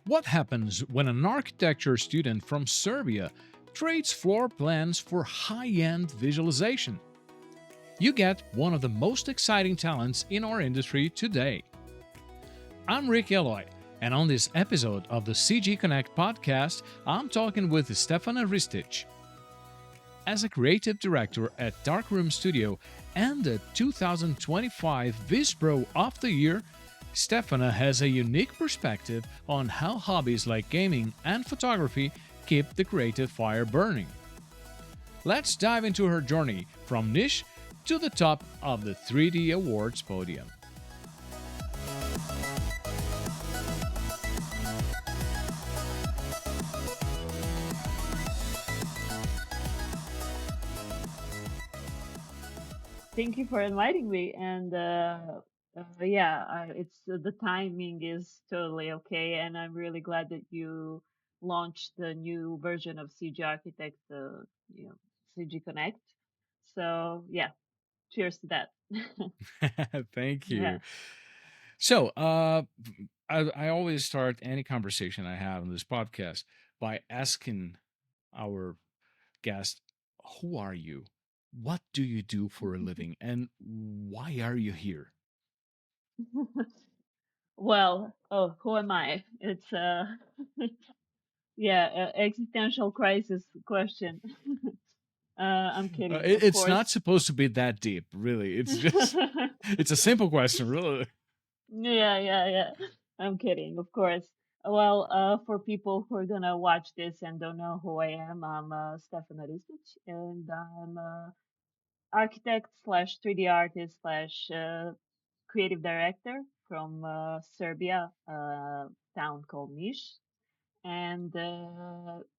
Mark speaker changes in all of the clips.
Speaker 1: What happens when an architecture student from Serbia trades floor plans for high end visualization? You get one of the most exciting talents in our industry today. I'm Rick Eloy, and on this episode of the CGconnect podcast, I'm talking with Stefana Ristic. As a creative director at Darkroom Studio and the 2025 Viz Pro of the Year, Stefana has a unique perspective on how hobbies like gaming and photography keep the creative fire burning. Let's dive into her journey from niche to the top of the 3D Awards podium.
Speaker 2: Thank you for inviting me. And yeah, it's the timing is totally okay, and I'm really glad that you launched the new version of CG Architect, you know, CG Connect. So yeah, cheers to that.
Speaker 1: Thank
Speaker 2: Yeah.
Speaker 1: you. So, I always start any conversation I have on this podcast by asking our guest, who are you? What do you do for a living? And why are you here?
Speaker 2: Well, oh, who am I? It's yeah, existential crisis question. I'm kidding, of
Speaker 1: It's
Speaker 2: course.
Speaker 1: not supposed to be that deep, really. It's just, it's a simple question, really.
Speaker 2: Yeah. I'm kidding, of course. Well, for people who are gonna watch this and don't know who I am, I'm Stefana Ristic, and I'm a architect slash 3D artist slash creative director from Serbia, a town called Niš. And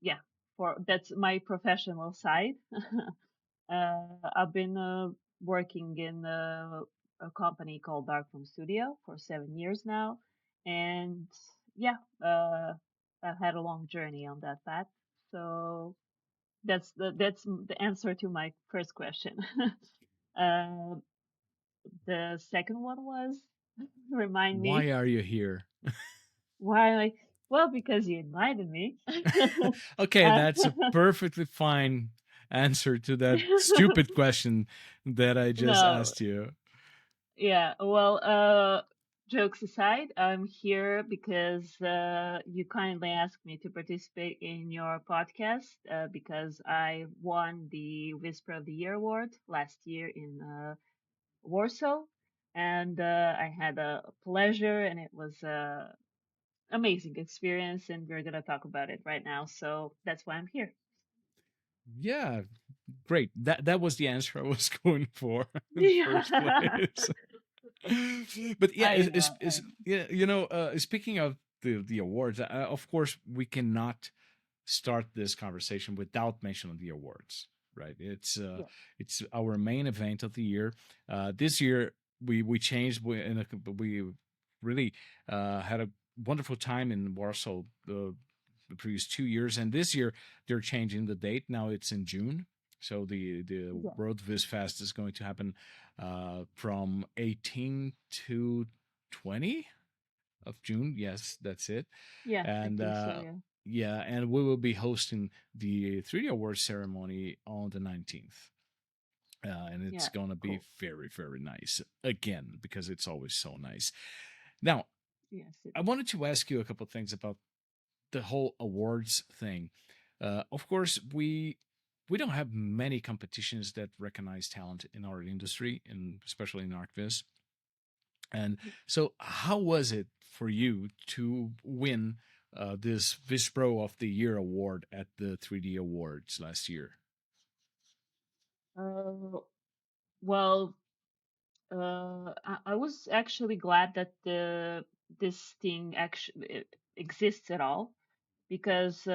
Speaker 2: yeah, for that's my professional side. I've been working in a company called Darkroom Studio for 7 years now, and yeah, I've had a long journey on that path. So that's the answer to my first question. uh, the second one was remind me
Speaker 1: Why are you here?
Speaker 2: why I well because you invited me.
Speaker 1: Okay,
Speaker 2: uh,
Speaker 1: that's a perfectly fine answer to that stupid question that I just
Speaker 2: no,
Speaker 1: asked you.
Speaker 2: yeah, well, jokes aside, I'm here because you kindly asked me to participate in your podcast because I won the Whisper of the Year award last year in Warsaw, and I had a pleasure, and it was a amazing experience, and we're gonna talk about it right now. So that's why I'm here.
Speaker 1: Yeah, great. That was the answer I was going for in the first
Speaker 2: Yeah,
Speaker 1: place. But yeah,
Speaker 2: I know, I
Speaker 1: it's yeah, you know, speaking of the awards, of course, we cannot start this conversation without mentioning the awards, right?
Speaker 2: know.
Speaker 1: It's our main event of the year. This year we changed. We really had a wonderful time in Warsaw the previous 2 years, and this year they're changing the date. Now it's in June. So the
Speaker 2: Yeah,
Speaker 1: World Viz Fest is going to happen from 18 to 20 of June. Yes, that's it.
Speaker 2: yeah, I
Speaker 1: And
Speaker 2: think so. Yeah,
Speaker 1: yeah, and we will be hosting the 3D Awards ceremony on the 19th. And it's
Speaker 2: yeah,
Speaker 1: going to be
Speaker 2: cool.
Speaker 1: very, very nice again because it's always so nice. Now,
Speaker 2: Yes, it
Speaker 1: I
Speaker 2: is.
Speaker 1: wanted to ask you a couple of things about the whole awards thing. Of course, we don't have many competitions that recognize talent in our industry, and especially in ArcViz. And so, how was it for you to win this Viz Pro of the Year award at the 3D Awards last year?
Speaker 2: Uh, well, I was actually glad that this thing actually exists at all because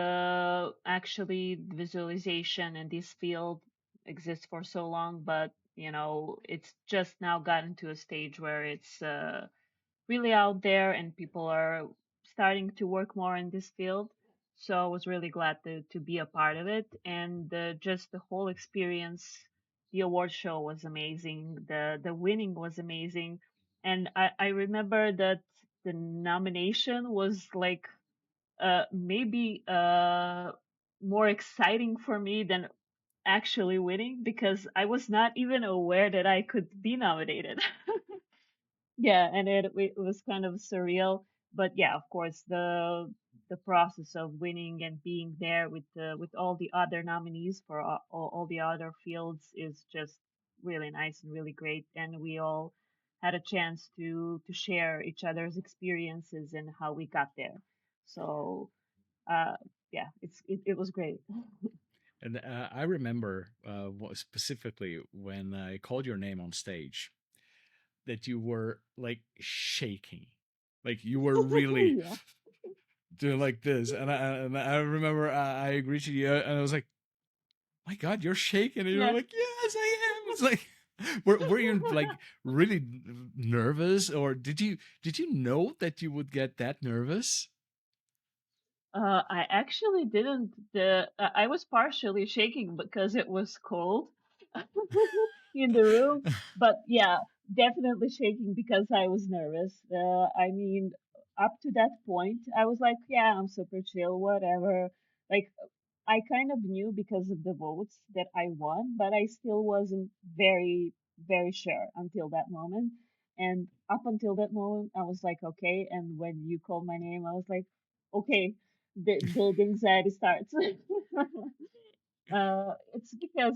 Speaker 2: actually visualization in this field exists for so long, but it's just now gotten to a stage where it's really out there and people are starting to work more in this field. So I was really glad to be a part of it. And just the whole experience, the award show was amazing. The winning was amazing. And I remember that the nomination was like maybe more exciting for me than actually winning because I was not even aware that I could be nominated. Yeah, and it was kind of surreal, but yeah, of course, the process of winning and being there with all the other nominees for all the other fields is just really nice and really great, and we all had a chance to share each other's experiences and how we got there. So, uh, yeah, it was great.
Speaker 1: And I remember specifically when I called your name on stage that you were like shaking, like you were really
Speaker 2: Yeah,
Speaker 1: doing like this. And I remember I agreed to you, and I was like, "My God, you're shaking!" And you were
Speaker 2: yeah.
Speaker 1: like, "Yes, I am." It's like, were you like really nervous, or did you know that you would get that nervous?
Speaker 2: I actually didn't. I was partially shaking because it was cold in the room, but yeah, definitely shaking because I was nervous. I mean, up to that point, I was like, yeah, I'm super chill, whatever. Like, I kind of knew because of the votes that I won, but I still wasn't very sure until that moment. And up until that moment, I was like, okay. And when you called my name, I was like, okay, the anxiety starts. It's because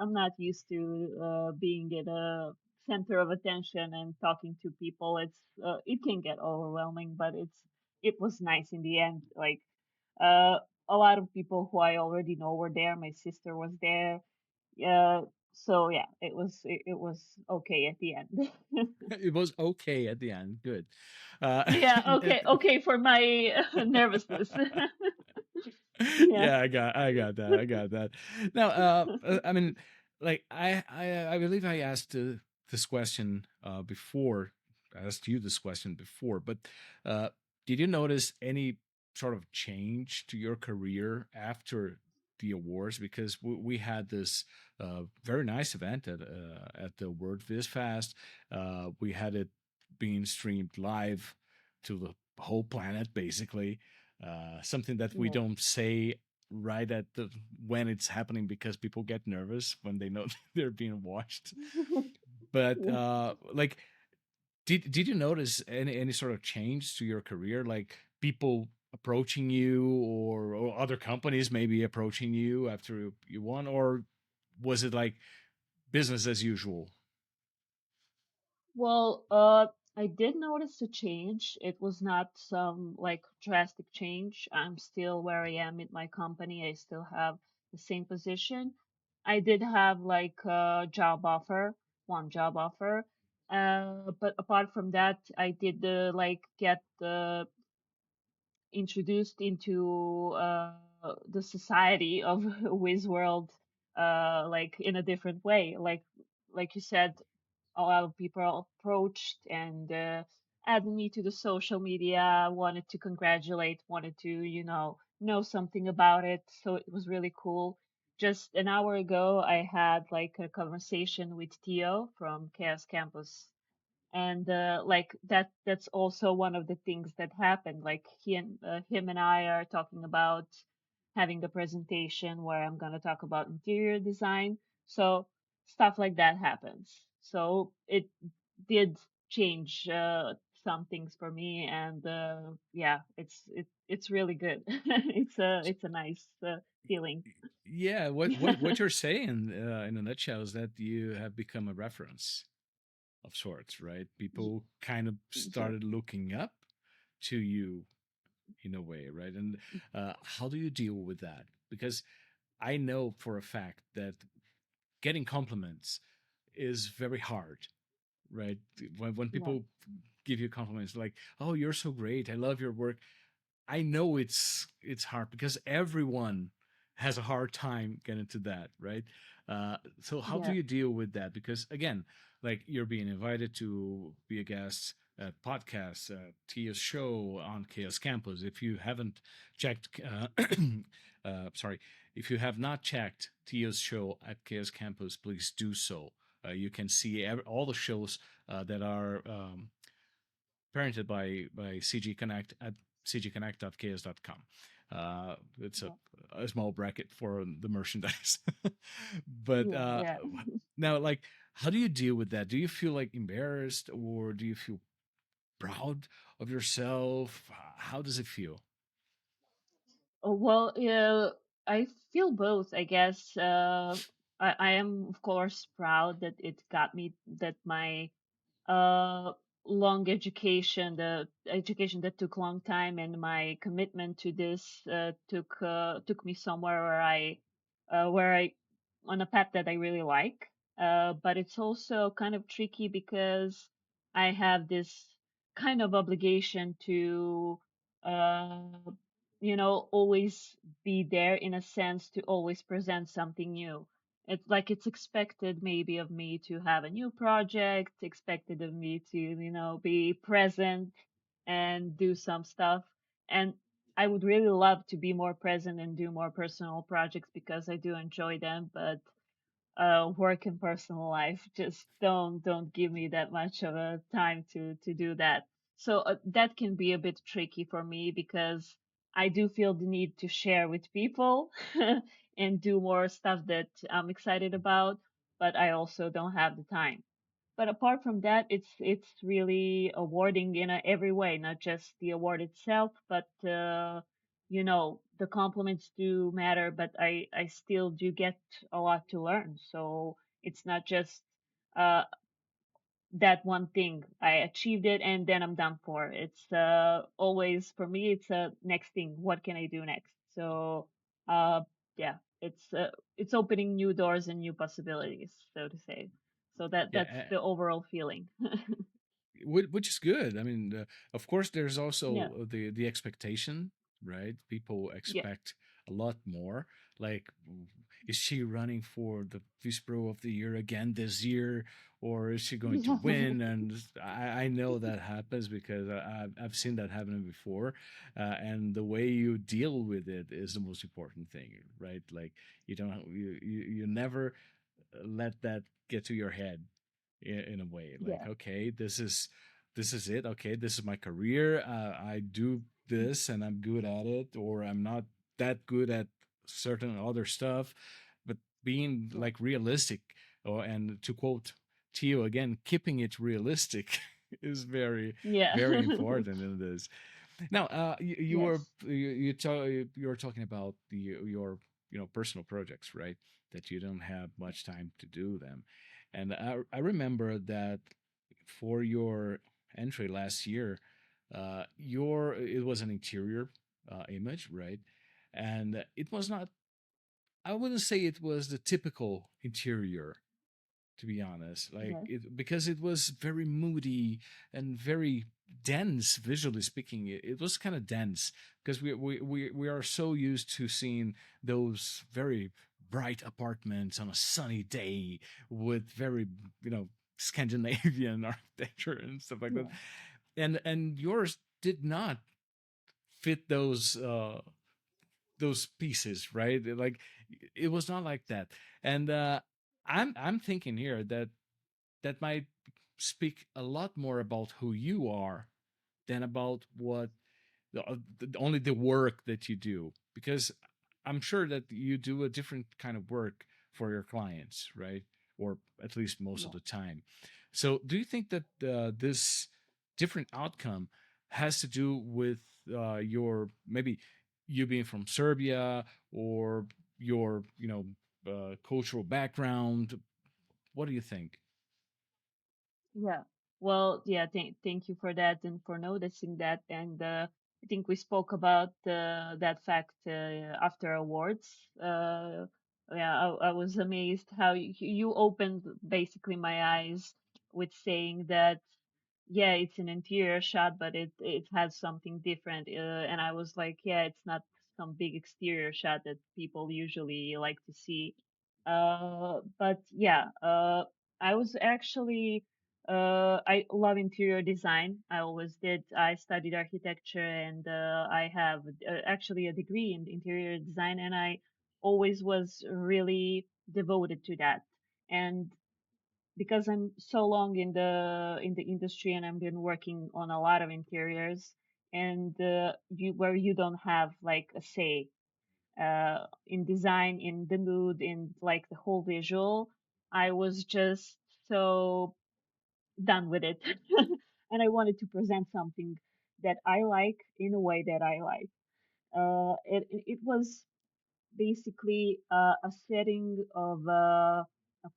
Speaker 2: I'm not used to being at a center of attention and talking to people. It can get overwhelming, but it was nice in the end. Like uh, a lot of people who I already know were there. My sister was there. So yeah, it was okay at the end.
Speaker 1: It was okay at the end. Good.
Speaker 2: Yeah,
Speaker 1: And-
Speaker 2: okay for my nervousness. Yeah.
Speaker 1: yeah, I got that. I got that. Now, I mean, like I believe I asked this question before. I asked you this question before, but uh, did you notice any sort of change to your career after the awards? Because we had this very nice event at the World Viz Fest. We had it being streamed live to the whole planet, basically. Something that we
Speaker 2: Yeah.
Speaker 1: don't say right at the when it's happening because people get nervous when they know they're being watched. But
Speaker 2: Yeah.
Speaker 1: like, did you notice any sort of change to your career, like people approaching you, or other companies maybe approaching you after you won, or was it like business as usual?
Speaker 2: Well, I did notice a change. It was not some like drastic change. I'm still where I am in my company. I still have the same position. I did have like a job offer, one job offer. But apart from that, I did like get introduced into the society of Wiz World, like in a different way. Like you said, a lot of people approached and added me to the social media, wanted to congratulate, wanted to, know something about it. So it was really cool. Just an hour ago, I had like a conversation with Tio from Chaos Campus, and like that's also one of the things that happened. Like him and I are talking about having the presentation where I'm going to talk about interior design. So stuff like that happens. So it did change some things for me, and yeah, it's really good. It's a nice feeling.
Speaker 1: Yeah, what you're saying in a nutshell is that you have become a reference of sorts, right?
Speaker 2: Y-
Speaker 1: People kind of
Speaker 2: yeah,
Speaker 1: started looking up to you in a way, right? And how do you deal with that? Because I know for a fact that getting compliments is very hard, right? When
Speaker 2: yeah,
Speaker 1: people give you compliments like, "Oh, you're so great. I love your work." I know it's hard because everyone has a hard time getting to that, right? So how do
Speaker 2: yeah,
Speaker 1: you deal with that? Because again, like you're being invited to be a guest at podcasts, Tia's show on Chaos Campus. If you haven't checked, sorry, if you have not checked Tia's show at Chaos Campus, please do so. You can see all the shows that are parented by CGconnect at cgconnect.ks.com. It's
Speaker 2: Yeah.
Speaker 1: a small bracket for the merchandise. But
Speaker 2: Yeah. Yeah.
Speaker 1: now, like, how do you deal with that? Do you feel like embarrassed, or do you feel proud of yourself? How does it feel?
Speaker 2: Oh, well, yeah, I feel both, I guess. I am, of course, proud that it got me that my uh long education, the education that took long time, and my commitment to this took me somewhere where I on a path that I really like. But it's also kind of tricky because I have this kind of obligation to uh always be there, in a sense, to always present something new. It's like it's expected maybe of me to have a new project, expected of me to, be present and do some stuff. And I would really love to be more present and do more personal projects because I do enjoy them, but work and personal life just don't give me that much of a time to do that. So that can be a bit tricky for me because I do feel the need to share with people and do more stuff that I'm excited about, but I also don't have the time. But apart from that, it's really awarding in every way, not just the award itself, but the compliments do matter. But I still do get a lot to learn, so it's not just uh that one thing. I achieved it and then I'm done for. It's always, for me, it's a next thing. What can I do next? So uh yeah, it's opening new doors and new possibilities, so to say. So that's
Speaker 1: Yeah,
Speaker 2: the overall feeling.
Speaker 1: which is good. I mean, of course, there's
Speaker 2: Yeah.
Speaker 1: also the expectation, right? People
Speaker 2: Yeah.
Speaker 1: expect a lot more. Like, is she running for the Viz Pro of the Year again this year, or is she going to win? And I know that happens because I've seen that happen before, and the way you deal with it is the most important thing, right? Like, you never let that get to your head in a way, like,
Speaker 2: Yeah.
Speaker 1: okay, this is it, okay, this is my career, I do this and I'm good at it, or I'm not that good at certain other stuff. But being
Speaker 2: Yeah.
Speaker 1: like realistic, or, and to quote Tio again, keeping it realistic is very,
Speaker 2: Yeah.
Speaker 1: very important in this. Now, you
Speaker 2: Yes.
Speaker 1: were you were talking about your personal projects, right? That you don't have
Speaker 2: Yeah.
Speaker 1: much time to do them, and I remember that for your entry last year, your it was an interior image, right? And it was not. I wouldn't say it was the typical interior, to be honest, like
Speaker 2: Yes.
Speaker 1: it, because it was very moody and very dense visually speaking. It was kind of dense because we are so used to seeing those very bright apartments on a sunny day with very, Scandinavian architecture and stuff like that.
Speaker 2: Yeah.
Speaker 1: And yours did not fit those pieces, right? Like, it was not like that. And I'm thinking here that that might speak a lot more about who you are than about what only the work that you do, because I'm sure that you do a different kind of work for your clients, right? Or at least most of
Speaker 2: Yeah.
Speaker 1: the time. So do you think that this different outcome has to do with your, maybe you being from Serbia, or your cultural background? What do you think?
Speaker 2: Yeah. Well, yeah, thank you for that and for noticing that. And I think we spoke about that fact after awards. Yeah, I was amazed how you opened basically my eyes with saying that, yeah, it's an interior shot, but it has something different. And I was like, yeah, it's not some big exterior shot that people usually like to see. But yeah, I was actually I love interior design. I always did. I studied architecture, and I have actually a degree in interior design, and I always was really devoted to that. And because I'm so long in the industry and I've been working on a lot of interiors, and you where you don't have like a say in design, in the mood, in like the whole visual. I was just so done with it. And I wanted to present something that I like in a way that I like. It was basically a setting of a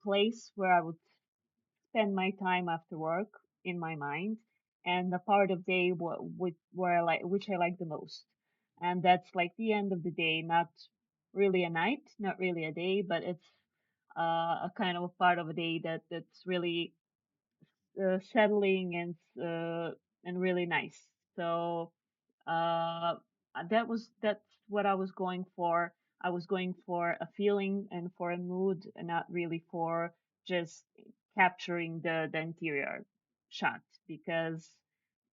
Speaker 2: place where I would spend my time after work in my mind, and a part of day where I like, which I like the most. And that's like the end of the day, not really a night, not really a day, but it's a kind of a part of a day that's really settling and really nice. So uh, that's what I was going for. I was going for a feeling and for a mood, and not really for just capturing the interior shot, because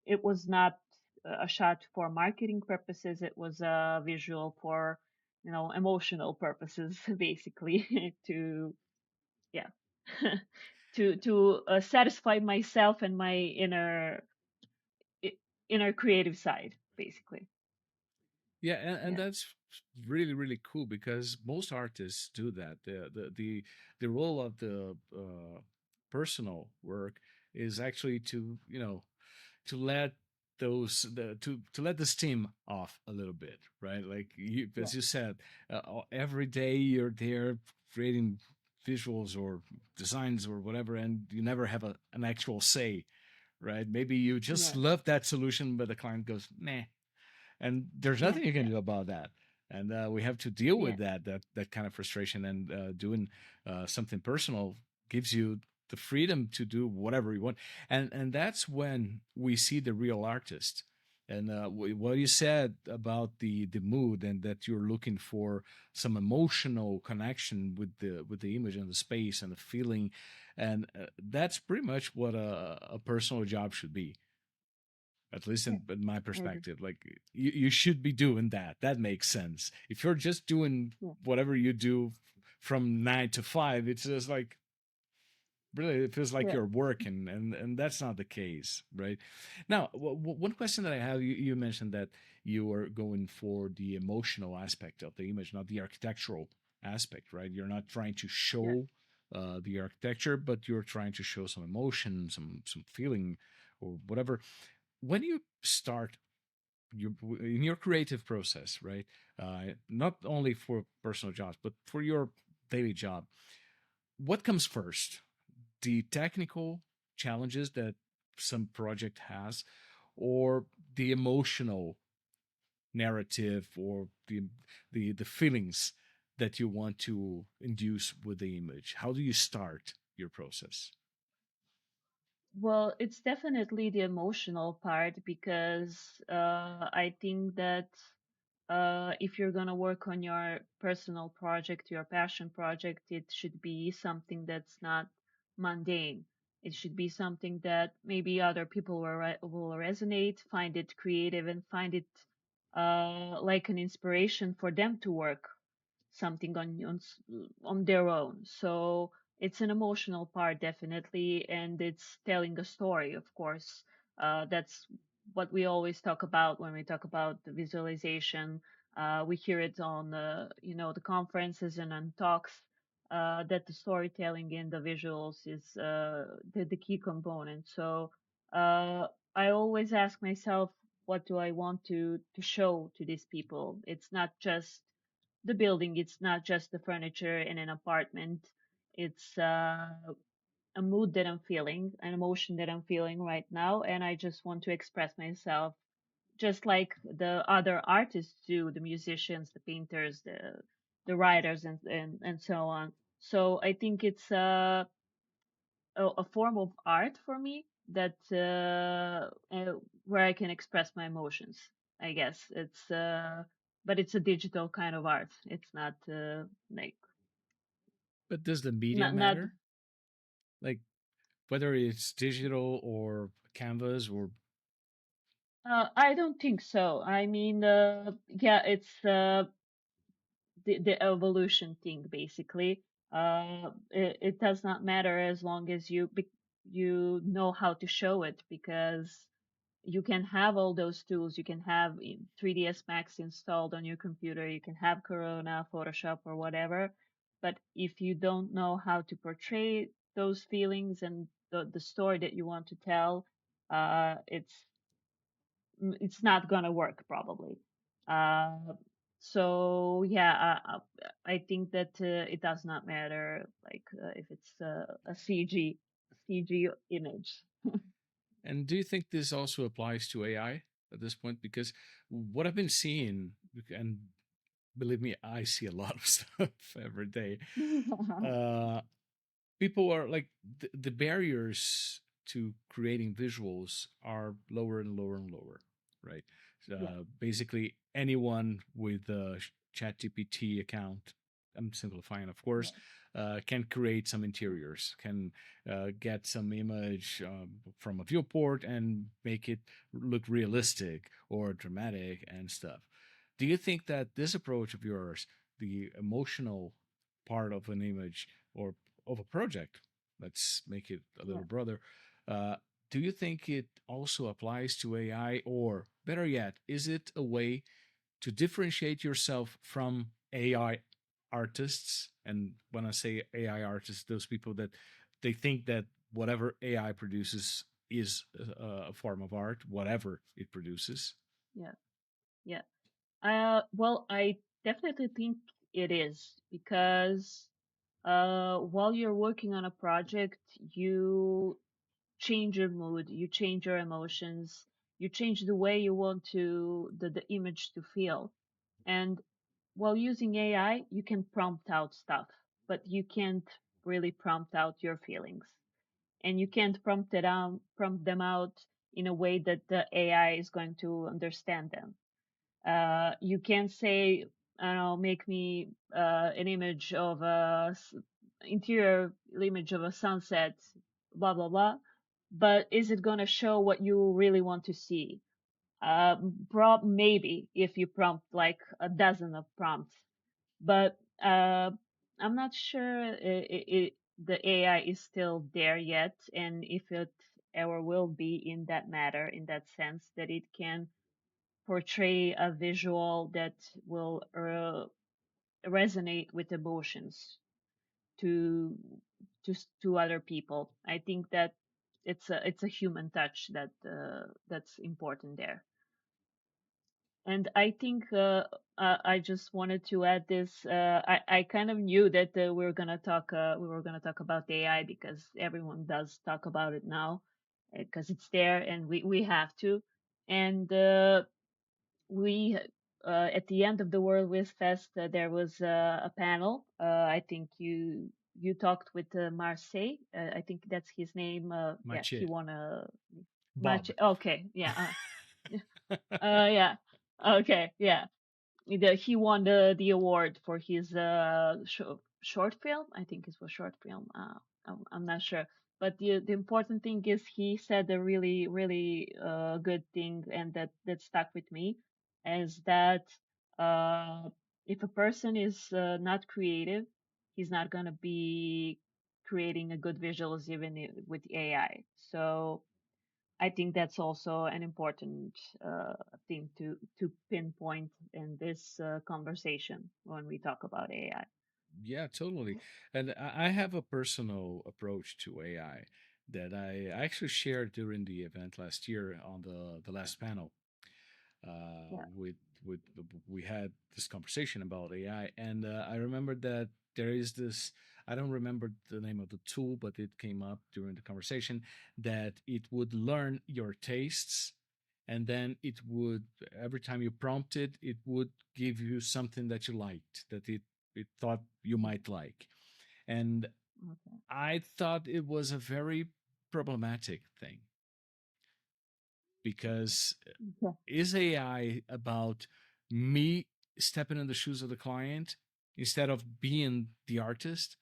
Speaker 2: it was not a shot for marketing purposes. It was a visual for emotional purposes, basically, to yeah to satisfy myself and my i- inner creative side, basically.
Speaker 1: Yeah, and
Speaker 2: Yeah,
Speaker 1: that's really really cool because most artists do that. The role of the personal work is actually to to let to let the steam off a little bit, right? Like
Speaker 2: yeah,
Speaker 1: as you said, every day you're there creating visuals or designs or whatever, and you never have an actual say, right? Maybe you just
Speaker 2: yeah,
Speaker 1: love that solution, but the client goes, nah, and there's
Speaker 2: yeah,
Speaker 1: nothing you can
Speaker 2: yeah,
Speaker 1: do about that. And we have to deal
Speaker 2: yeah,
Speaker 1: with that kind of frustration. And doing something personal gives you the freedom to do whatever you want. And that's when we see the real artist. And what you said about the mood and that you're looking for some emotional connection with the image and the space and the feeling, and that's pretty much what a personal job should be, at least
Speaker 2: yeah.
Speaker 1: in my
Speaker 2: I agree.
Speaker 1: perspective. Like you should be doing that makes sense. If you're just doing
Speaker 2: Yeah,
Speaker 1: whatever you do from 9 to 5, it's just like really it feels like
Speaker 2: yeah.
Speaker 1: you're working, and that's not the case, right? Now one question that I have, you mentioned that you are going for the emotional aspect of the image, not the architectural aspect, right? You're not trying to
Speaker 2: Yeah.
Speaker 1: show the architecture, but you're trying to show some emotion, some feeling or whatever. When you start in your creative process, right? Not only for personal jobs, but for your daily job, what comes first? The technical challenges that some project has, or the emotional narrative, or the feelings that you want to induce with the image? How do you start your process?
Speaker 2: Well, it's definitely the emotional part, because I think that if you're gonna work on your personal project, your passion project, it should be something that's not mundane. It should be something that maybe other people will resonate, find it creative, and find it like an inspiration for them to work something on their own. So it's an emotional part, definitely, and it's telling a story, of course. That's what we always talk about when we talk about the visualization. We hear it on the conferences and on talks, that the storytelling in the visuals is the key component. So uh, I always ask myself, what do I want to show to these people? It's not just the building, it's not just the furniture in an apartment. It's a mood that I'm feeling, an emotion that I'm feeling right now, and I just want to express myself just like the other artists do, the musicians, the painters, the writers, and so on. So I think it's a form of art for me that where I can express my emotions. I guess it's but it's a digital kind of art. It's not like
Speaker 1: But does the medium
Speaker 2: not.
Speaker 1: matter? Like whether it's digital or canvas or
Speaker 2: I don't think so. I mean, yeah, it's the evolution thing, basically. It does not matter as long as you know how to show it, because you can have all those tools. You can have 3ds Max installed on your computer. You can have Corona, Photoshop, or whatever. But if you don't know how to portray those feelings and the story that you want to tell, uh, it's it's not gonna work probably. Uh, so yeah, I think that it does not matter like if it's a CG image.
Speaker 1: And do you think this also applies to AI at this point? Because what I've been seeing, and believe me, I see a lot of stuff every day. Uh, People are like the barriers to creating visuals are lower and lower and lower, right?
Speaker 2: Yeah,
Speaker 1: Basically, anyone with a ChatGPT account, I'm simplifying, of
Speaker 2: yeah,
Speaker 1: course, can create some interiors, can get some image from a viewport and make it look realistic or dramatic and stuff. Do you think that this approach of yours, the emotional part of an image or of a project, let's make it a
Speaker 2: yeah,
Speaker 1: little broader, uh, do you think it also applies to AI, or better yet, is it a way to differentiate yourself from AI artists? And when I say AI artists, those people that they think that whatever AI produces is a form of art, whatever it produces.
Speaker 2: yeah, yeah. Well, I definitely think it is because while you're working on a project, you change your mood, you change your emotions, you change the way you want the image to feel. And while using AI, you can prompt out stuff, but you can't really prompt out your feelings. And you can't prompt them out in a way that the AI is going to understand them. You can say, I don't know, make me an image of interior image of a sunset, blah blah blah. But is it going to show what you really want to see? Maybe if you prompt like a dozen of prompts, but I'm not sure the AI is still there yet, and if it ever will be in that matter, in that sense that it can portray a visual that will resonate with emotions to to other people. I think that it's a human touch that's important there. And I think I just wanted to add this. I kind of knew that we were gonna talk about AI because everyone does talk about it now because it's there and we have to. And we at the end of the World Wiz Fest, there was a panel. I think you talked with Marseille. I think that's his name. Yeah, he
Speaker 1: Mache,
Speaker 2: won a match.
Speaker 1: Bob.
Speaker 2: Okay, yeah, yeah, okay, yeah. He won the award for his short film. I think it was short film. I'm not sure, but the important thing is he said a really good thing, and that stuck with me, is that uh, if a person is not creative, he's not gonna be creating a good visuals even with AI. So I think that's also an important thing to pinpoint in this conversation when we talk about AI.
Speaker 1: Yeah, totally. And I have a personal approach to AI that I actually shared during the event last year on the last panel.
Speaker 2: Yeah,
Speaker 1: With we had this conversation about AI, and I remember that there is this. I don't remember the name of the tool, but it came up during the conversation that it would learn your tastes, and then it would every time you prompt it, it would give you something that you liked, that it thought you
Speaker 2: yeah,
Speaker 1: might like, and
Speaker 2: okay,
Speaker 1: I thought it was a very problematic thing because
Speaker 2: yeah,
Speaker 1: is AI about me stepping in the shoes of the client instead of being the artist?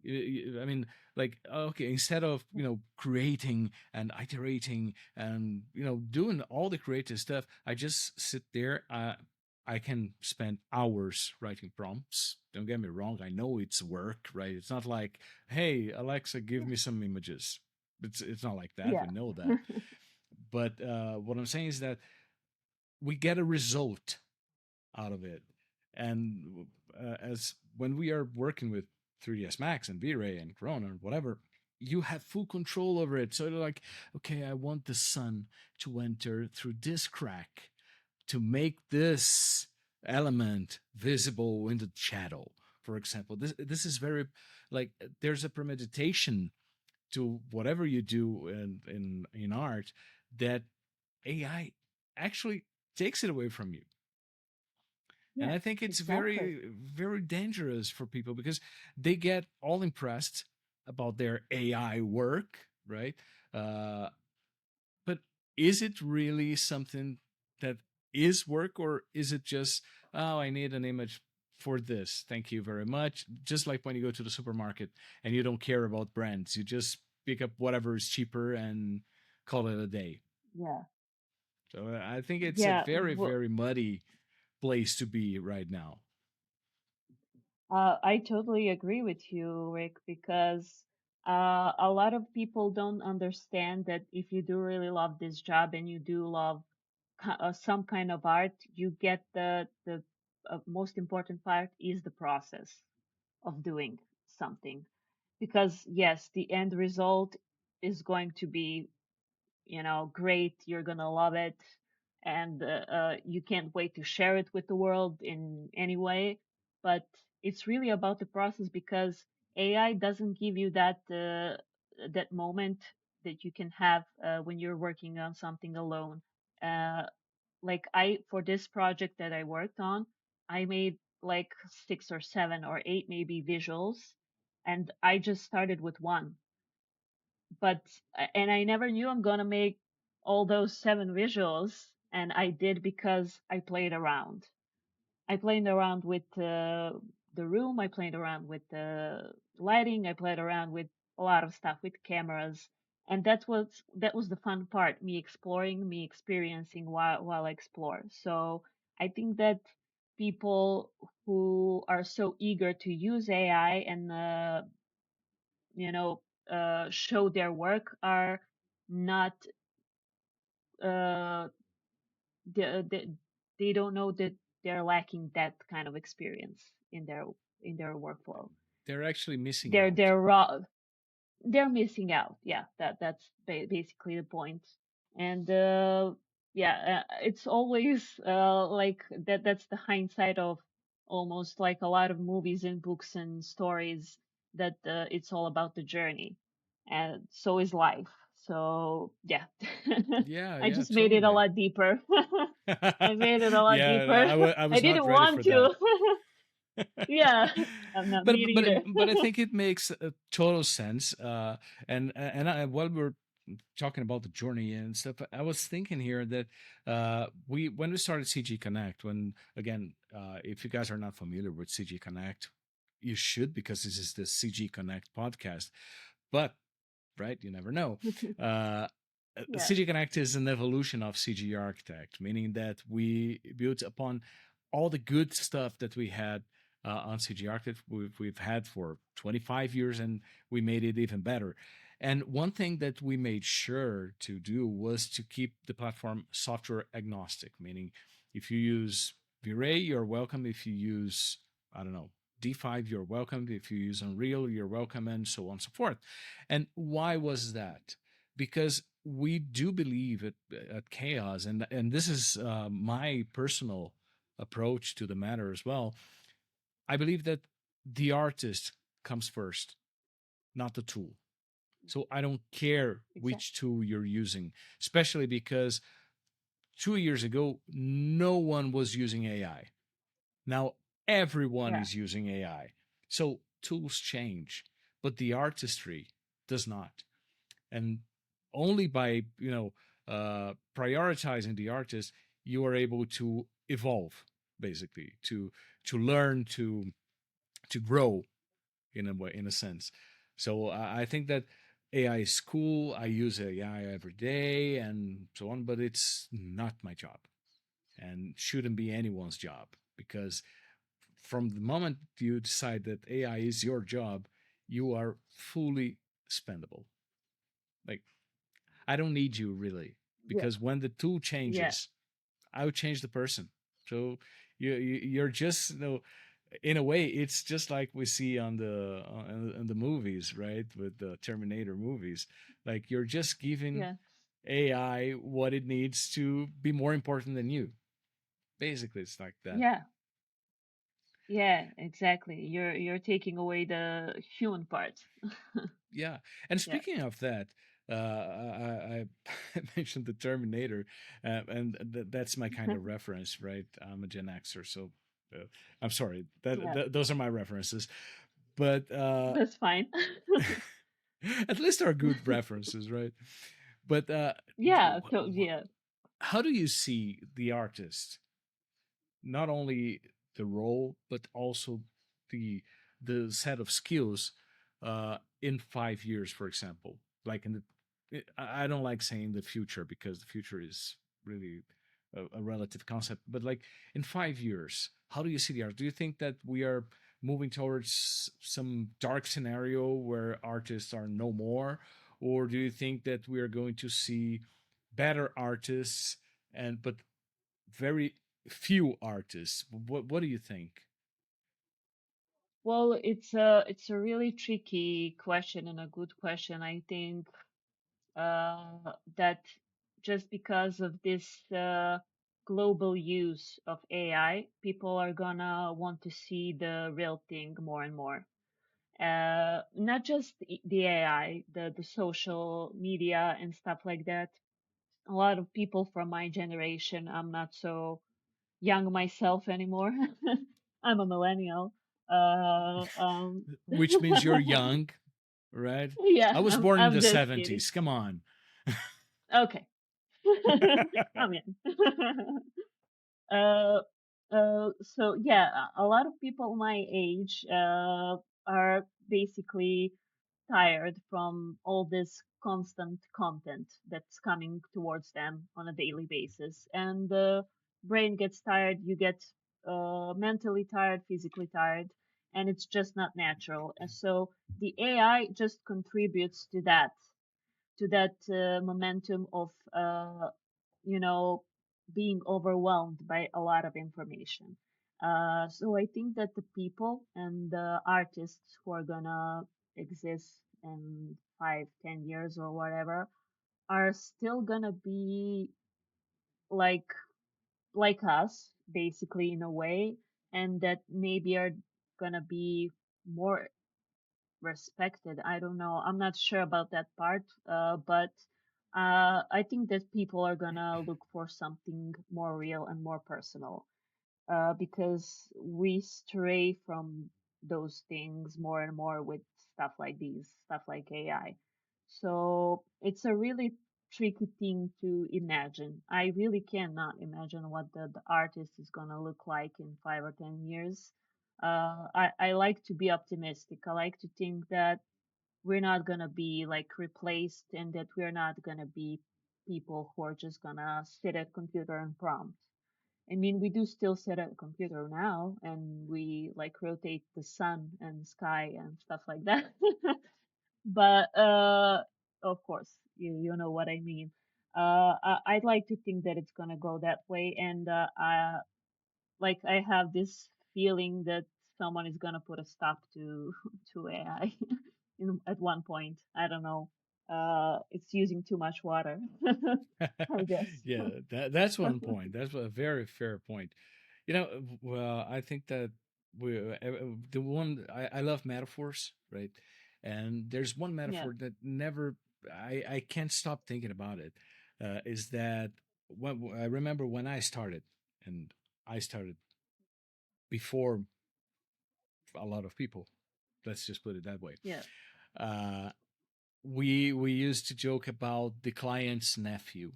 Speaker 1: I mean, like, okay, instead of, creating and iterating and, doing all the creative stuff, I just sit there. I can spend hours writing prompts. Don't get me wrong. I know it's work, right? It's not like, hey, Alexa, give me some images. It's not like that.
Speaker 2: yeah,
Speaker 1: We know that. But what I'm saying is that we get a result out of it. And as when we are working with 3ds Max and V-Ray and Corona or whatever, you have full control over it. So you're like, okay, I want the sun to enter through this crack to make this element visible in the shadow, for example. This is very like there's a premeditation to whatever you do in art that AI actually takes it away from you. And
Speaker 2: Yeah,
Speaker 1: I think it's
Speaker 2: exactly.
Speaker 1: very, very dangerous for people because they get all impressed about their AI work, right? Uh, but is it really something that is work, or is it just, oh, I need an image for this? Thank you very much. Just like when you go to the supermarket and you don't care about brands, you just pick up whatever is cheaper and call it a day.
Speaker 2: Yeah.
Speaker 1: So I think it's a
Speaker 2: Yeah.
Speaker 1: very, very muddy place to be right now.
Speaker 2: I totally agree with you, Rick, because a lot of people don't understand that if you do really love this job and you do love some kind of art, you get the most important part is the process of doing something. Because yes, the end result is going to be, great. You're gonna love it, and you can't wait to share it with the world in any way. But it's really about the process because AI doesn't give you that moment that you can have when you're working on something alone. Uh, like I for this project that I worked on, I made like 6 or 7 or 8 maybe visuals, and I just started with one, but and I never knew I'm gonna make all those 7 visuals, and I did because I played around. I played around with the room. I played around with the lighting. I played around with a lot of stuff with cameras, and that was the fun part. Me exploring, me experiencing while I explore. So I think that people who are so eager to use AI and you know, show their work are not uh, they, they don't know that they're lacking that kind of experience in their workflow.
Speaker 1: They're actually missing
Speaker 2: They're
Speaker 1: out.
Speaker 2: they're raw. They're missing out. Yeah, that's basically the point. And yeah, it's always like that. That's the hindsight of almost like a lot of movies and books and stories that it's all about the journey, and so is life. So yeah,
Speaker 1: Yeah,
Speaker 2: I
Speaker 1: yeah,
Speaker 2: just made it a
Speaker 1: totally.
Speaker 2: lot deeper. I made it a lot
Speaker 1: Yeah,
Speaker 2: deeper.
Speaker 1: I
Speaker 2: I
Speaker 1: was not
Speaker 2: didn't
Speaker 1: ready
Speaker 2: want
Speaker 1: for that.
Speaker 2: to. Yeah, I'm not me either.
Speaker 1: But I think it makes total sense. While we're talking about the journey and stuff, I was thinking here that we when we started CGconnect, when again, if you guys are not familiar with CGconnect, you should, because this is the CGconnect podcast. But right, you never know. Uh,
Speaker 2: Yeah.
Speaker 1: CGconnect is an evolution of CG Architect, meaning that we built upon all the good stuff that we had on CG Architect we've had for 25 years, and we made it even better. And one thing that we made sure to do was to keep the platform software agnostic, meaning if you use V-Ray, you're welcome. If you use, I don't know, D5, you're welcome. If you use Unreal, you're welcome, and so on and so forth. And why was that? Because we do believe at Chaos, and this is my personal approach to the matter as well. I believe that the artist comes first, not the tool. So I don't care
Speaker 2: Exactly.
Speaker 1: which tool you're using, especially because 2 years ago, no one was using AI. Now everyone
Speaker 2: Yeah.
Speaker 1: is using AI. So tools change, but the artistry does not. And only by, prioritizing the artist, you are able to evolve, basically, to learn, to grow in a way, in a sense. So I think that AI is cool. I use AI every day and so on, but it's not my job and shouldn't be anyone's job, because from the moment you decide that AI is your job, you are fully spendable. Like, I don't need you really.
Speaker 2: Yeah.
Speaker 1: because when the tool
Speaker 2: Yeah.
Speaker 1: changes, I would change the person. So you're just, in a way, it's just like we see on the movies, right? With the Terminator movies, like you're just giving
Speaker 2: Yeah.
Speaker 1: AI what it needs to be more important than you. Basically, it's like that.
Speaker 2: Yeah. Yeah. Exactly. You're taking away the human part.
Speaker 1: Yeah. And
Speaker 2: Yeah.
Speaker 1: speaking of that, I mentioned the Terminator, and that's my kind of reference, right? I'm a Gen Xer, so I'm sorry.
Speaker 2: Yeah.
Speaker 1: Those are my references. But
Speaker 2: That's fine.
Speaker 1: at least are good references, right? But
Speaker 2: Yeah. So yeah.
Speaker 1: how do you see the artist, not only the role but also the set of skills in 5 years, for example? Like in the, I don't like saying the future because the future is really a relative concept, but like in 5 years, how do you see the art? Do you think that we are moving towards some dark scenario where artists are no more, or do you think that we are going to see better artists and but very few artists? What do you think?
Speaker 2: Well, it's a really tricky question and a good question. I think that just because of this global use of AI, people are gonna want to see the real thing more and more. Not just the AI, the social media and stuff like that. A lot of people from my generation, I'm not so young myself anymore. I'm a millennial. Uh, um,
Speaker 1: Which means you're young, right?
Speaker 2: yeah,
Speaker 1: I was born in
Speaker 2: I'm
Speaker 1: the
Speaker 2: just kidding.
Speaker 1: 70s. Come on.
Speaker 2: Okay. I'm in. uh, so yeah, a lot of people my age are basically tired from all this constant content that's coming towards them on a daily basis, and the brain gets tired. You get mentally tired, physically tired, and it's just not natural. And so the AI just contributes to that momentum of you know being overwhelmed by a lot of information. So I think that the people and the artists who are gonna exist in 5, 10 years or whatever are still gonna be like like us, basically, in a way, and that maybe are gonna be more respected. I don't know. I'm not sure about that part, but I think that people are gonna look for something more real and more personal, because we stray from those things more and more with stuff like these, stuff like AI. So it's a really tricky thing to imagine. I really cannot imagine what the artist is gonna look like in 5 or 10 years. I like to be optimistic. I like to think that we're not gonna be like replaced and that we're not gonna be people who are just gonna sit at computer and prompt. I mean, we do still sit at a computer now and we like rotate the sun and sky and stuff like that. But of course, you know what I mean. I'd like to think that it's gonna go that way, and I have this feeling that someone is gonna put a stop to to AI at one point. I don't know. It's using too much water, I guess.
Speaker 1: Yeah, that's one point. That's a very fair point. Well, I think that the one I love metaphors, right? And there's one
Speaker 2: Yeah,
Speaker 1: metaphor that never I can't stop thinking about it. Is that when I remember when I started, and I started before a lot of people. Let's just put it that way.
Speaker 2: yeah,
Speaker 1: Uh, we used to joke about the client's nephew,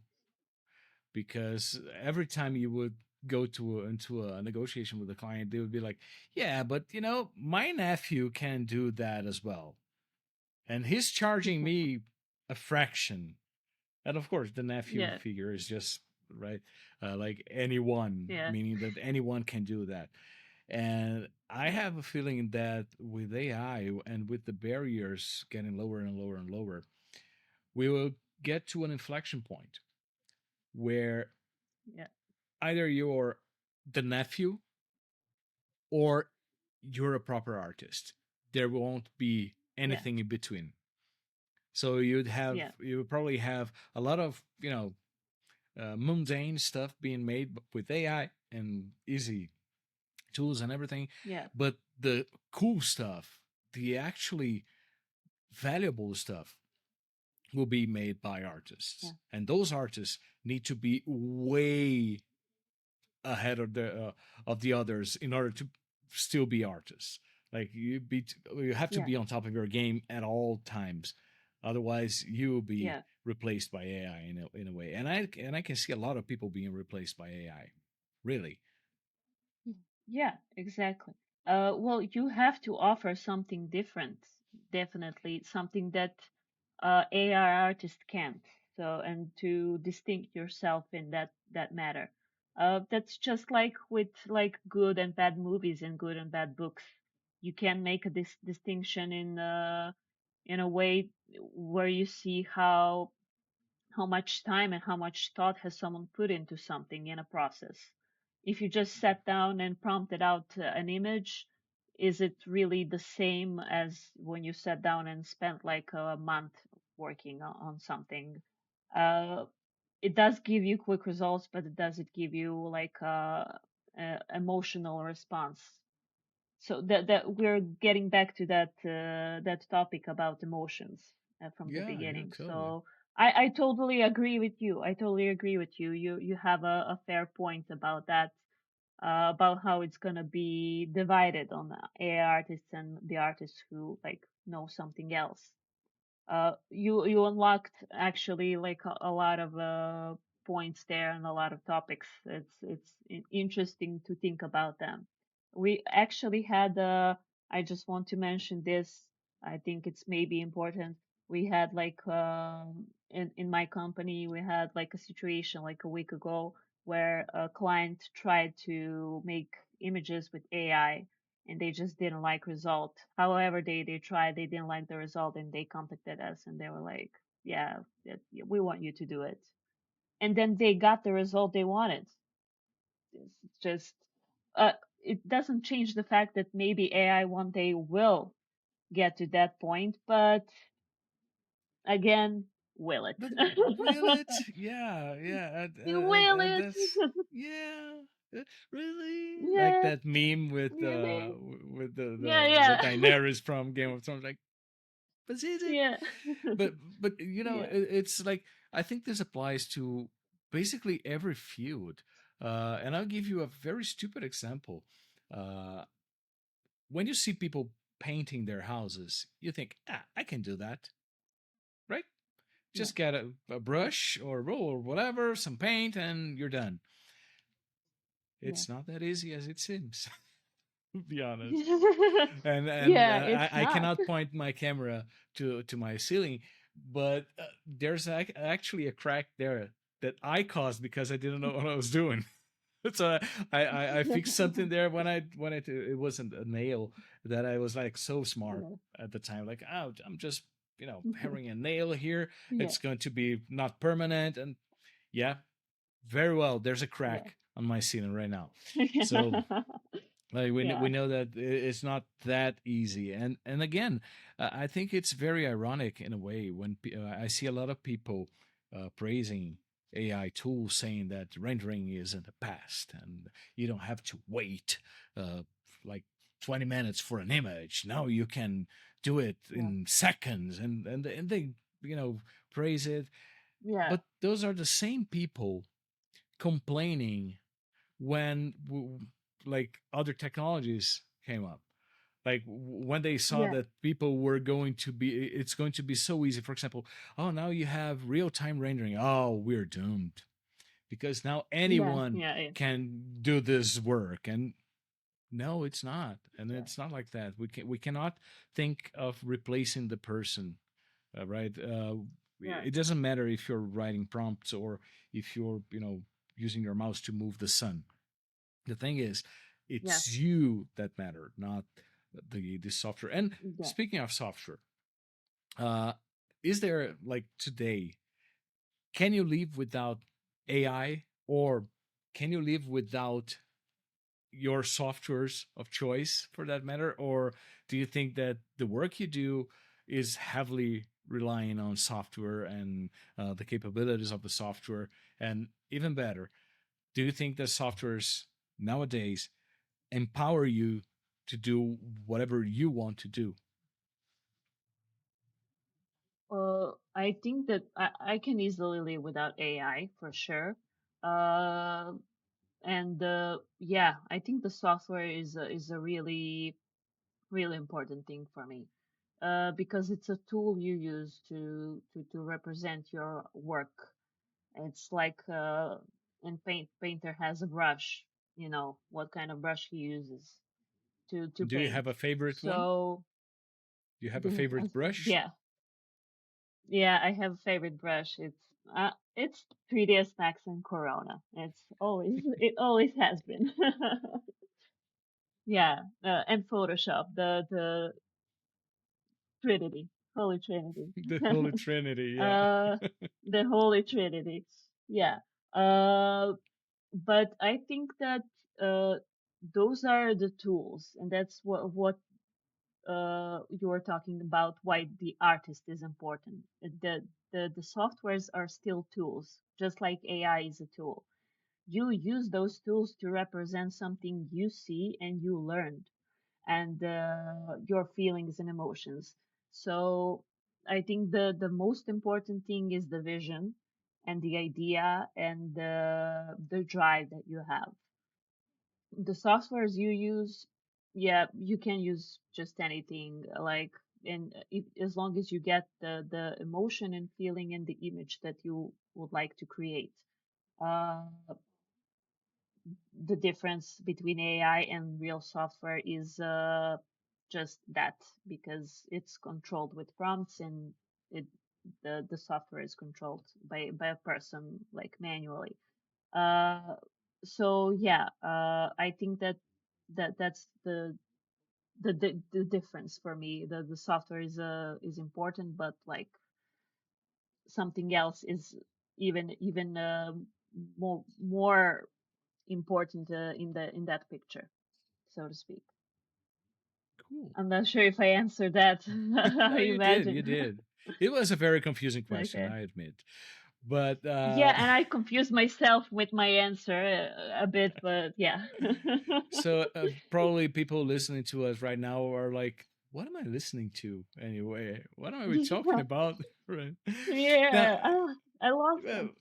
Speaker 1: because every time you would go into a negotiation with a client, they would be like, "Yeah, but my nephew can do that as well, and he's charging me a fraction." And of course, the nephew
Speaker 2: yeah,
Speaker 1: figure is just right, like anyone,
Speaker 2: yeah,
Speaker 1: meaning that anyone can do that. And I
Speaker 2: yeah,
Speaker 1: have a feeling that with AI and with the barriers getting lower and lower and lower, we will get to an inflection point where
Speaker 2: Yeah.
Speaker 1: either you're the nephew or you're a proper artist. There won't be
Speaker 2: Yeah.
Speaker 1: anything in between. So
Speaker 2: Yeah.
Speaker 1: you would probably have a lot of mundane stuff being made with AI and easy tools and everything,
Speaker 2: Yeah.
Speaker 1: but the cool stuff, the actually valuable stuff, will be made by
Speaker 2: Yeah.
Speaker 1: artists, and those artists need to be way ahead of the others in order to still be artists. Like you have to
Speaker 2: Yeah.
Speaker 1: be on top of your game at all times, otherwise you will be
Speaker 2: Yeah.
Speaker 1: replaced by AI in a way. And I can see a lot of people being replaced by AI, really.
Speaker 2: Yeah, exactly. Well, you have to offer something different, definitely something that AI artist can't. So, and to distinct yourself in that matter. That's just like with like good and bad movies and good and bad books. You can make a distinction in a way where you see how much time and how much thought has someone put into something in a process. If you just sat down and prompted out an image, is it really the same as when you sat down and spent like a month working on something? Uh, it does give you quick results, but it doesn't give you like a emotional response. So that we're getting back to that topic about emotions from the
Speaker 1: Yeah, yeah,
Speaker 2: beginning.
Speaker 1: totally.
Speaker 2: So I totally agree with you. I totally agree with you. You have a fair point about that, about how it's gonna be divided on the AI artists and the artists who like know something else. You unlocked actually like a lot of points there and a lot of topics. It's interesting to think about them. We actually had I just want to mention this. I think it's maybe important. We had like in my company we had like a situation like a week ago where a client tried to make images with AI and they just didn't like result. However, they tried, they didn't like the result, and they contacted us and they were like, "Yeah, we want you to do it." And then they got the result they wanted. It's just, uh, it doesn't change the fact that maybe AI one day will get to that point, but again, will it?
Speaker 1: But will it? Yeah, yeah,
Speaker 2: Will
Speaker 1: and
Speaker 2: it?
Speaker 1: that's yeah. Really? Like
Speaker 2: Yeah,
Speaker 1: that meme
Speaker 2: really?
Speaker 1: with
Speaker 2: Yeah,
Speaker 1: the
Speaker 2: yeah,
Speaker 1: Daenerys from Game of Thrones. Like, but is it?
Speaker 2: yeah,
Speaker 1: But you know,
Speaker 2: yeah,
Speaker 1: it's like I think this applies to basically every field. And I'll give you a very stupid example. Uh, when you see people painting their houses, you think, ah, I can do that, right?
Speaker 2: yeah,
Speaker 1: Just get a
Speaker 2: yeah,
Speaker 1: brush or a roll or whatever, some paint, and you're done.
Speaker 2: yeah.
Speaker 1: It's not that easy as it seems, to be honest. And
Speaker 2: Yeah, it's
Speaker 1: I
Speaker 2: not.
Speaker 1: cannot point my camera to my ceiling, but there's actually a crack there that I caused because I didn't know what I was doing. So I fixed something there when it wasn't a nail that I was like so smart
Speaker 2: Yeah.
Speaker 1: at the time. Like, oh, I'm just hammering a nail here.
Speaker 2: Yeah.
Speaker 1: It's going to be not permanent, and yeah, very well. There's a
Speaker 2: Yeah.
Speaker 1: crack on my ceiling right now. So like we
Speaker 2: Yeah.
Speaker 1: know that it's not that easy, and again, I think it's very ironic in a way when I see a lot of people praising AI tools, saying that rendering is in the past and you don't have to wait uh, like 20 minutes for an image. Now you can do it
Speaker 2: Yeah.
Speaker 1: in seconds, and they praise it,
Speaker 2: Yeah.
Speaker 1: but those are the same people complaining when like other technologies came up, like when they saw
Speaker 2: Yeah.
Speaker 1: that people were going to be it's going to be so easy. For example, oh, now you have real-time rendering. Oh, we're doomed because now
Speaker 2: Yeah.
Speaker 1: anyone
Speaker 2: Yeah. Yeah.
Speaker 1: can do this work. And no, it's not. And
Speaker 2: Yeah.
Speaker 1: it's not like that. We cannot think of replacing the person, right?
Speaker 2: Yeah.
Speaker 1: It doesn't matter if you're writing prompts or if you're using your mouse to move the sun. The thing is,
Speaker 2: Yeah.
Speaker 1: it's you that matter, not the software. And
Speaker 2: Yeah.
Speaker 1: speaking of software, uh is there, like, today, can you live without AI, or can you live without your softwares of choice for that matter? Or do you think that the work you do is heavily relying on software and the capabilities of the software? And even better, do you think that softwares nowadays empower you to do whatever you want to do?
Speaker 2: I think that I can easily live without AI for sure. Uh, and yeah, I think the software is a really important thing for me. Because it's a tool you use to represent your work. It's like and painter has a brush, you know, what kind of brush he uses to
Speaker 1: Do you
Speaker 2: paint.
Speaker 1: have a favorite one?
Speaker 2: So
Speaker 1: Do you have a favorite brush?
Speaker 2: yeah, yeah, I have a favorite brush. It's 3ds Max and Corona. It always has been. Yeah, and Photoshop, the Trinity, Holy Trinity.
Speaker 1: The Holy Trinity, yeah.
Speaker 2: uh, the Holy Trinity. Yeah. Uh, but I think that uh, those are the tools, and that's what you're talking about. Why the artist is important. The softwares are still tools, just like AI is a tool. You use those tools to represent something you see and you learned, and your feelings and emotions. So I think the most important thing is the vision and the idea and the drive that you have. The softwares you use, yeah, you can use just anything, like, and as long as you get the emotion and feeling and the image that you would like to create. Uh, the difference between AI and real software is just that, because it's controlled with prompts, and it the software is controlled by a person, like, manually. Uh, so yeah, I think that that's the difference for me. The software is important, but like something else is even more important in that picture, so to speak.
Speaker 1: Cool.
Speaker 2: I'm not sure if I answered that.
Speaker 1: No,
Speaker 2: I
Speaker 1: you did. You
Speaker 2: imagine.
Speaker 1: did. It was a very confusing question,
Speaker 2: Okay.
Speaker 1: I admit. But
Speaker 2: Yeah, and I confused myself with my answer a bit, but yeah.
Speaker 1: so probably people listening to us right now are like, "What am I listening to anyway? What am I talking
Speaker 2: Yeah,
Speaker 1: about?" Right now,
Speaker 2: yeah. I lost
Speaker 1: uh,
Speaker 2: them.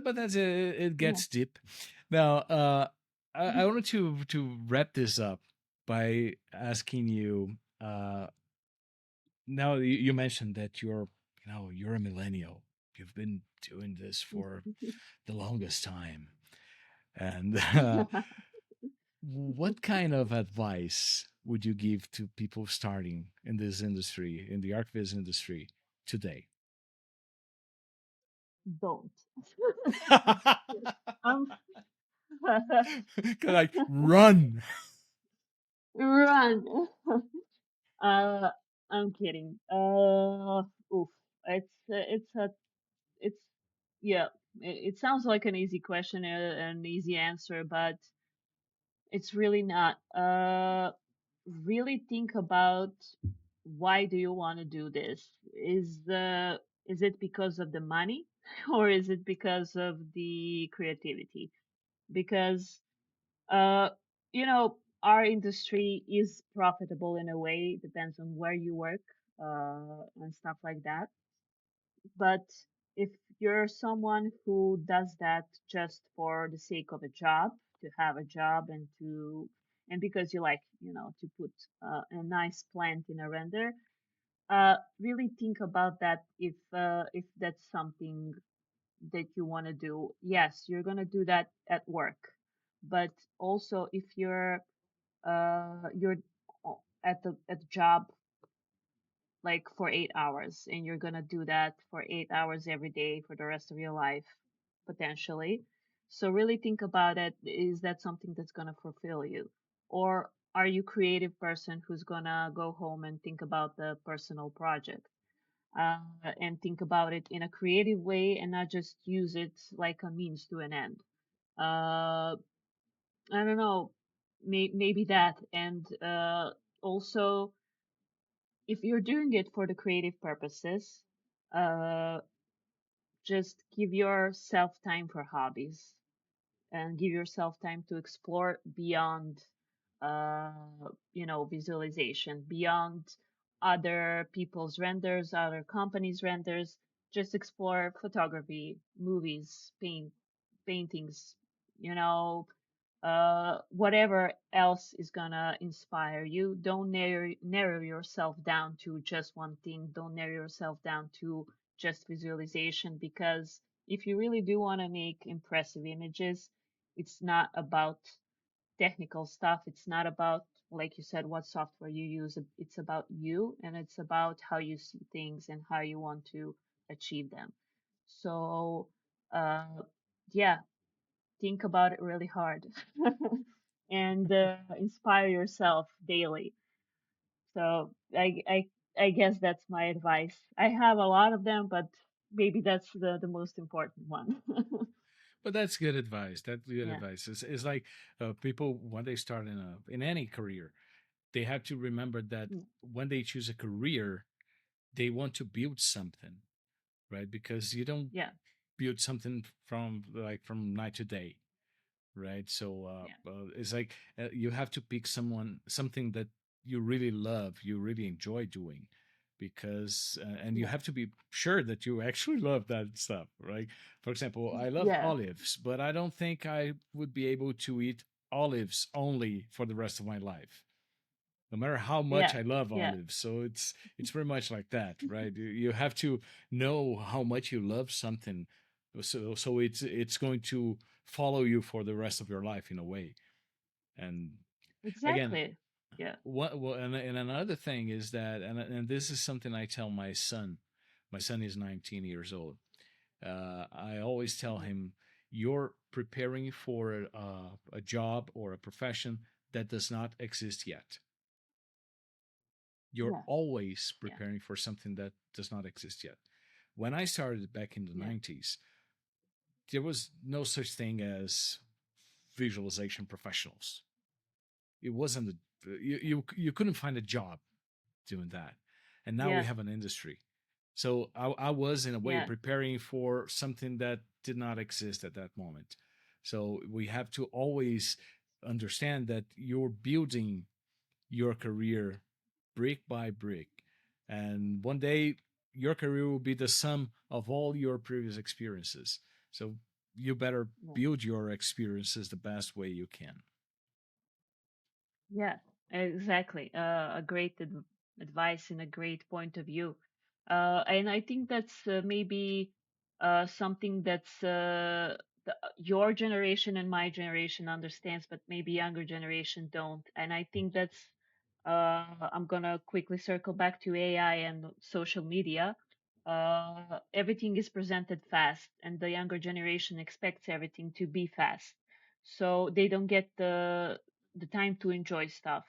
Speaker 1: but that's it. It
Speaker 2: Yeah.
Speaker 1: gets deep. Now, I wanted to wrap this up by asking you. Now you mentioned that you're a millennial. You've been doing this for the longest time, and what kind of advice would you give to people starting in this industry, in the ArcViz industry today?
Speaker 2: Don't. Um,
Speaker 1: Like run.
Speaker 2: run. Uh, I'm kidding. Oof. It's yeah. It sounds like an easy question, an easy answer, but it's really not. Really think about, why do you want to do this? Is it because of the money, or is it because of the creativity? Because uh, our industry is profitable in a way. Depends on where you work, and stuff like that. But if you're someone who does that just for the sake of a job, to have a job, and because you like, to put a nice plant in a render, really think about that, if that's something that you want to do. Yes, you're gonna do that at work, but also if you're at the job, like, for 8 hours, and you're gonna do that for 8 hours every day for the rest of your life, potentially. So really think about it. Is that something that's gonna fulfill you? Or are you a creative person who's gonna go home and think about the personal project? uh, and think about it in a creative way and not just use it like a means to an end. Uh, I don't know, maybe that. And also, if you're doing it for the creative purposes, uh, just give yourself time for hobbies and give yourself time to explore beyond uh, visualization, beyond other people's renders, other companies renders. Just explore photography, movies, paintings, you know, whatever else is gonna inspire you. Don't narrow yourself down to just one thing. Don't narrow yourself down to just visualization, because if you really do want to make impressive images, it's not about technical stuff. It's not about, like you said, what software you use. It's about you, and it's about how you see things and how you want to achieve them. So, uh, yeah, think about it really hard and inspire yourself daily. So I guess that's my advice. I have a lot of them, but maybe that's the most important one.
Speaker 1: But that's good advice. That's good
Speaker 2: Yeah.
Speaker 1: advice. It's like people when they start in any career, they have to remember that
Speaker 2: Mm.
Speaker 1: when they choose a career, they want to build something, right? Because you don't
Speaker 2: Yeah.
Speaker 1: build something from night to day, right? So
Speaker 2: Yeah.
Speaker 1: it's like you have to pick something that you really love, you really enjoy doing, because and you
Speaker 2: Yeah.
Speaker 1: have to be sure that you actually love that stuff, right? For example, I love
Speaker 2: Yeah.
Speaker 1: olives, but I don't think I would be able to eat olives only for the rest of my life, no matter how much
Speaker 2: Yeah.
Speaker 1: I love
Speaker 2: Yeah.
Speaker 1: olives. So it's very much like that, right? You have to know how much you love something, so it's going to follow you for the rest of your life in a way. And again,
Speaker 2: Exactly. Yeah.
Speaker 1: what well, and another thing is that, and this is something I tell my son. My son is 19 years old. I always tell
Speaker 2: Mhm.
Speaker 1: him, you're preparing for a job or a profession that does not exist yet. You're
Speaker 2: Yeah.
Speaker 1: always
Speaker 2: Yeah.
Speaker 1: preparing for something that does not exist yet. When I started back in the
Speaker 2: Yeah.
Speaker 1: 90s, there was no such thing as visualization professionals. It wasn't you couldn't find a job doing that, and now we
Speaker 2: Yeah.
Speaker 1: have an industry. So I was in a way
Speaker 2: Yeah.
Speaker 1: preparing for something that did not exist at that moment. So we have to always understand that you're building your career brick by brick. And one day, your career will be the sum of all your previous experiences. So you better
Speaker 2: Yeah.
Speaker 1: build your experiences the best way you can.
Speaker 2: Yeah, exactly. A great advice and a great point of view. And I think that's maybe something that's your generation and my generation understands, but maybe younger generation don't. And I think that's I'm gonna quickly circle back to AI and social media. Everything is presented fast, and the younger generation expects everything to be fast, so they don't get the time to enjoy stuff.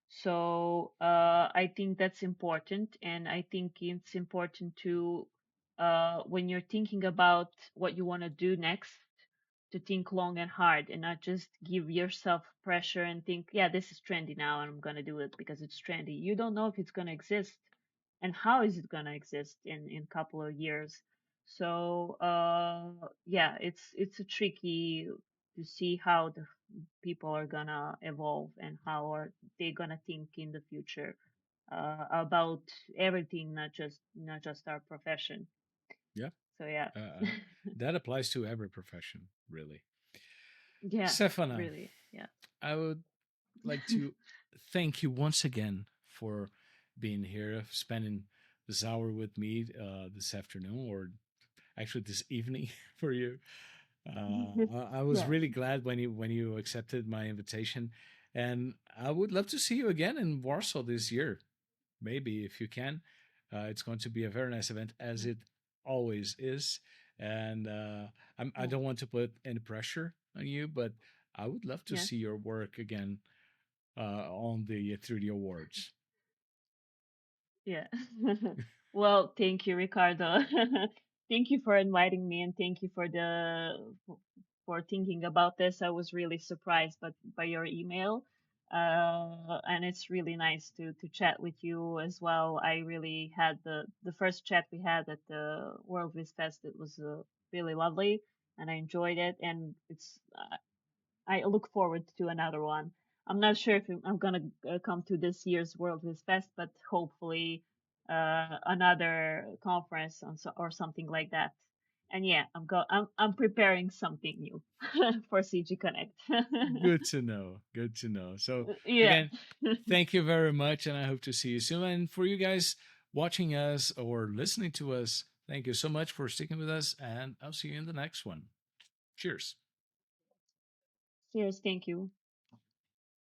Speaker 2: So I think that's important, and I think it's important to when you're thinking about what you want to do next, to think long and hard and not just give yourself pressure and think, yeah, this is trendy now and I'm going to do it because it's trendy. You don't know if it's going to exist and how is it going to exist in a couple of years. So yeah, it's a tricky to see how the people are going to evolve and how are they going to think in the future about everything, not just our profession.
Speaker 1: Yeah.
Speaker 2: So yeah.
Speaker 1: That applies to every profession, really.
Speaker 2: Yeah,
Speaker 1: Stefana,
Speaker 2: really. Yeah.
Speaker 1: I would like to thank you once again for being here, spending this hour with me this afternoon, or actually this evening for you. I was
Speaker 2: Yeah.
Speaker 1: really glad when you accepted my invitation, and I would love to see you again in Warsaw this year. Maybe if you can, it's going to be a very nice event, as it always is. And I
Speaker 2: Yeah.
Speaker 1: don't want to put any pressure on you, but I would love to
Speaker 2: Yeah.
Speaker 1: see your work again on the 3D Awards.
Speaker 2: Yeah. Well, thank you, Ricardo. Thank you for inviting me, and thank you for for thinking about this. I was really surprised by your email, and it's really nice to chat with you as well. I really had the first chat we had at the World Viz Fest. It was really lovely, and I enjoyed it. And I look forward to another one. I'm not sure if I'm gonna come to this year's World Viz Fest, but hopefully another conference or something like that. And yeah, I'm preparing something new for CG Connect.
Speaker 1: Good to know. Good to know. So,
Speaker 2: Yeah.
Speaker 1: again, thank you very much, and I hope to see you soon. And for you guys watching us or listening to us, thank you so much for sticking with us, and I'll see you in the next one. Cheers.
Speaker 2: Cheers. Thank you.